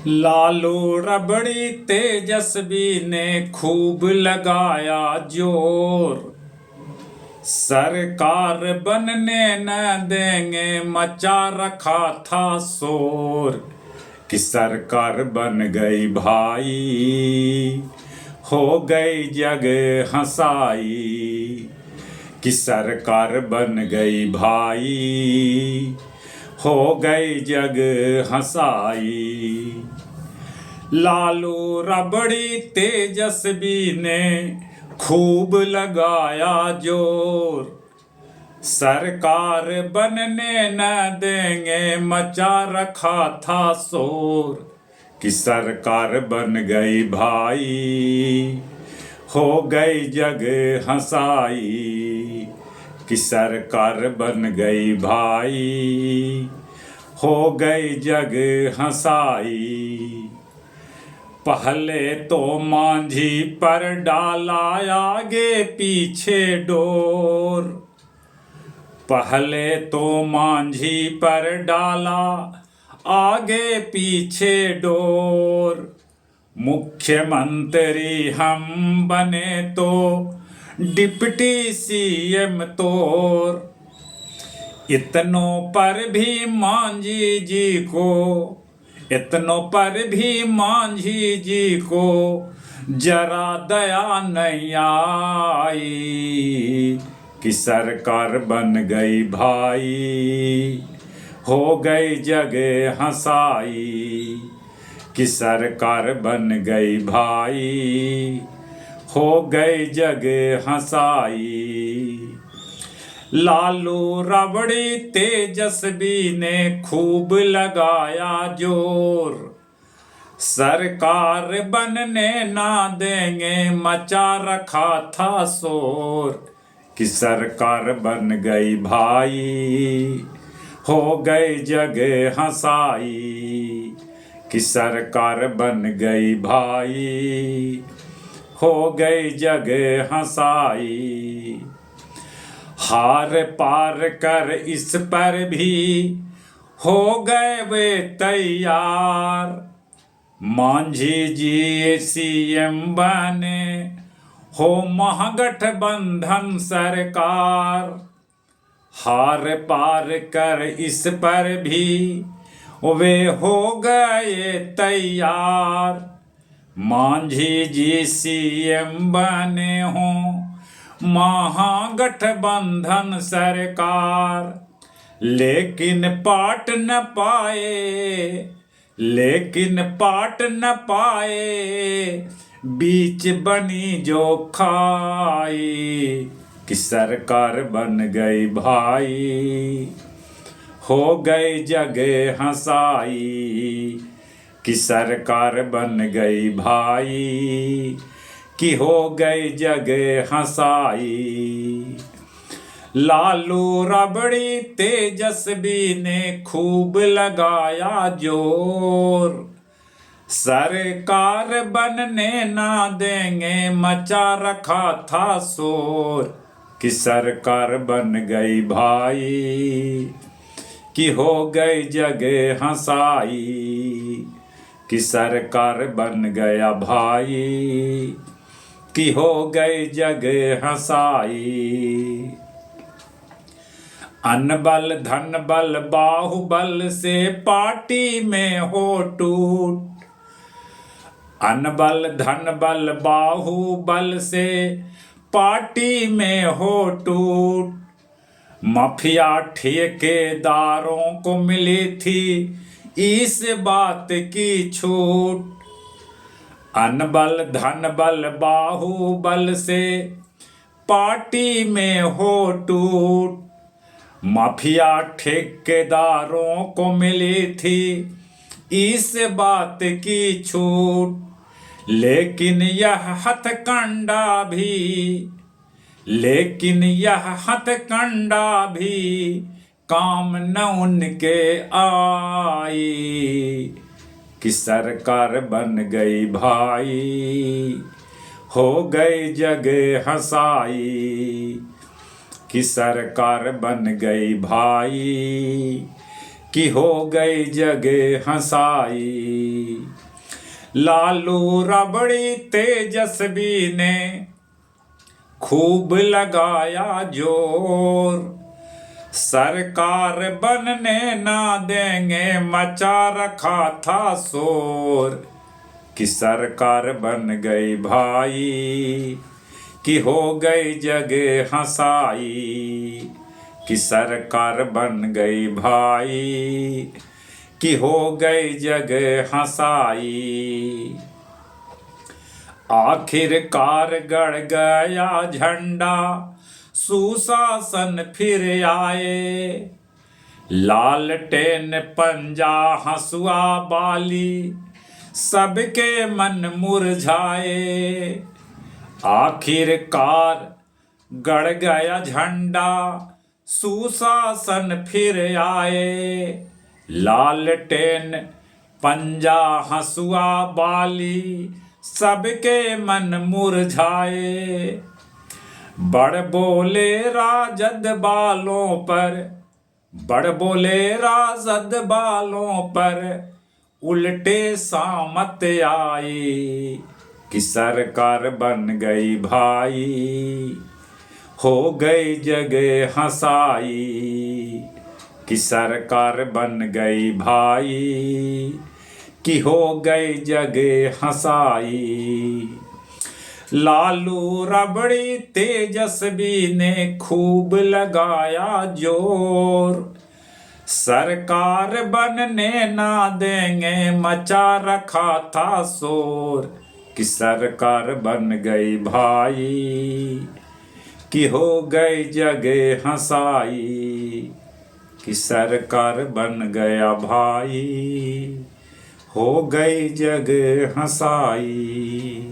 लालू रबड़ी तेजस्वी ने खूब लगाया जोर। सरकार बनने न देंगे मचा रखा था शोर। कि सरकार बन गई भाई, हो गई जग हंसाई। कि सरकार बन गई भाई, हो गई जग हंसाई। लालू रबड़ी तेजस्वी ने खूब लगाया जोर। सरकार बनने न देंगे मचा रखा था शोर। कि सरकार बन गई भाई, हो गई जग हंसाई। कि सरकार बन गई भाई, हो गई जग हंसाई। पहले तो मांझी पर डाला आगे पीछे डोर। पहले तो मांझी पर डाला आगे पीछे डोर। मुख्यमंत्री हम बने तो डिप्टी सीएम तोर। इतनों पर भी मांझी जी को, इतनों पर भी मांझी जी को जरा दया नहीं आई। कि सरकार बन गई भाई, हो गई जगह हंसाई। कि सरकार बन गई भाई, हो गई जगह हंसाई। लालू रबड़ी तेजस्वी ने खूब लगाया जोर। सरकार बनने ना देंगे मचा रखा था शोर। कि सरकार बन गई भाई, हो गई जगह हंसाई। कि सरकार बन गई भाई, हो गई जगह हंसाई। हार पार कर इस पर भी हो गए वे तैयार। मांझी जी सीएम बने, हो महागठबंधन सरकार। हार पार कर इस पर भी वे हो गए तैयार। मांझी जी सीएम बने हों महागठबंधन सरकार। लेकिन पाट न पाए, लेकिन पाट न पाए बीच बनी जो खाई। कि सरकार बन गई भाई, हो गई जगह हंसाई। कि सरकार बन गई भाई, कि हो गई जगह हंसाई। लालू रबड़ी तेजस्वी ने खूब लगाया जोर। सरकार बनने ना देंगे मचा रखा था शोर। कि सरकार बन गई भाई, कि हो गई जगह हंसाई। कि सरकार बन गया भाई, कि हो गई जगह हंसाई। अनबल धन बल बाहुबल से पार्टी में हो टूट। अनबल धन बल बाहुबल से पार्टी में हो टूट। माफिया ठेकेदारों को मिली थी इस बात की छूट। अनबल धन बल बाहुबल से पार्टी में हो टूट। माफिया ठेकेदारों को मिली थी इस बात की छूट। लेकिन यह हथकंडा भी, लेकिन यह हथकंडा भी काम न उनके आई। कि सरकार बन गई भाई, हो गई जगह हंसाई। कि सरकार बन गई भाई, कि हो गई जगह हंसाई। लालू रबड़ी तेजस्वी ने खूब लगाया जोर, सरकार बनने ना देंगे मचा रखा था शोर। कि सरकार बन गई भाई, कि हो गई जगह हंसाई। कि सरकार बन गई भाई, कि हो गई जगह हंसाई। आखिरकार गड़ गया झंडा, सुशासन फिर आए। लालटेन पंजा हंसुआ बाली, सबके मन मुरझाए। आखिरकार गड़ गया झंडा, सुशासन फिर आए। लालटेन पंजा हंसुआ बाली, सबके मन मुरझाए। बड़ बोले राजद बालों पर, बड़ बोले राजद बालों पर, उल्टे सामत आई। कि सरकार बन गई भाई, हो गई जगह हंसाई। कि सरकार बन गई भाई, कि हो गई जगह हंसाई। लालू रबड़ी तेजस्वी ने खूब लगाया जोर, सरकार बनने ना देंगे मचा रखा था शोर। कि सरकार बन गई भाई, कि हो गई जगह हंसाई। कि सरकार बन गया भाई, हो गई जगह हंसाई।